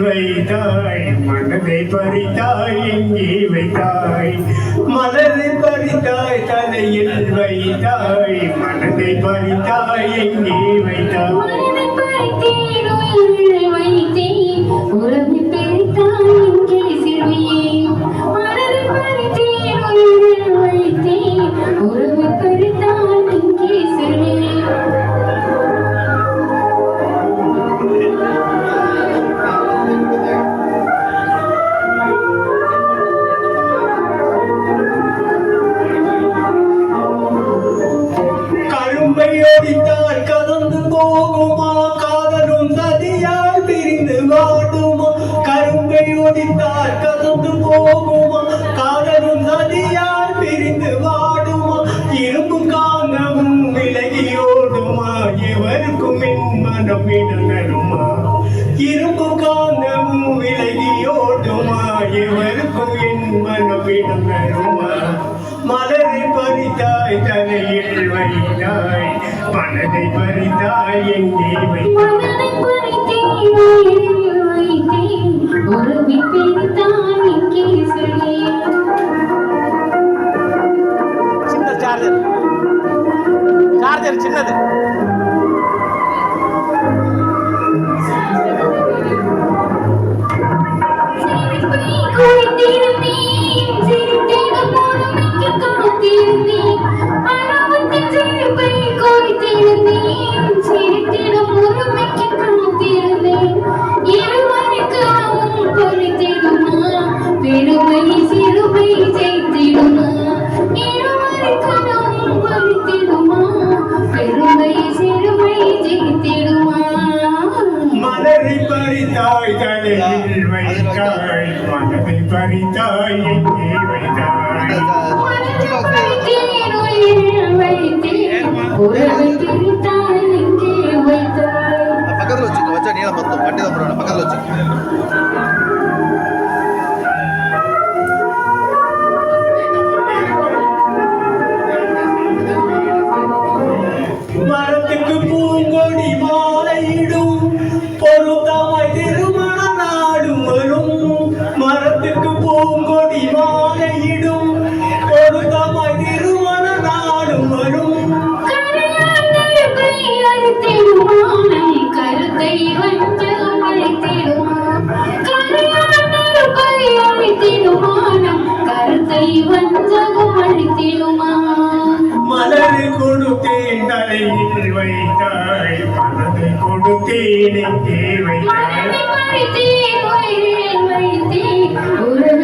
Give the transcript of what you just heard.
வைத்தாய் மனதை பறித்தாய் எங்கே வைத்தாய் மலரை பறித்தாய் தலையில் வைத்தாய் மனதை பறித்தாய் எங்கே வைத்தாய் உறவை பிரித்தாய் எங்கே சிறுமியே மனதை பறித்தேன் உயிரை வைத்தேன் உறவை பிரித்தாய் எங்கே சிறுமியே கரும்பை ஒடித்தால் கதந்து போகுமா காதலும் சதியால் பிரிந்து வாடுமா கரும்பை ஒடித்தால் கதந்து போகுமா காதலும் சதியால் பிரிந்து வாடுமா இரும்பு காந்தமும் விலகி ஓடுமா எவருக்கும் என் மனம் இடனருமா இரும்பு காந்தமும் விலகி ஓடுமா எவருக்கும் என் மனம் இடனருமா மலரை பறித்தாய் தலையில் வைத்தாய் மனதை பறித்தாய் எங்கே மனதை பறித்தேன் உயிரை வைத்தேன் உறவை பிரித்தாய் எங்கே சிறுமியே சின்ன சார்ஜர் சின்னது மலரை பறித்தாய் தலையில் வைத்தாய் மனதை பறித்தாய் எங்கே வைத்தாய் பக்கத்துல வச்சுக்க வச்சா நீளம் மொத்தம் வண்டி தான் போறோம் பக்கத்துல வச்சுக்க மரத்துக்கு பூங்கொடி மாலையிடும் பொருத்தமாய் திருமண நாடும் வரும் மரத்துக்கு பூங்கொடி மாலையிடும் பொருத்தமாய் திருமண நாடும் வரும் கருத்தை வஞ்சகம் அழைத்திடுமா கருத்தை வஞ்சகம் அழைத்திடுமா மலரை கொடுத்தேன் தலையில் வைத்தாய் மனதை கொடுத்தேன் எங்கே வைத்தாய் உறவை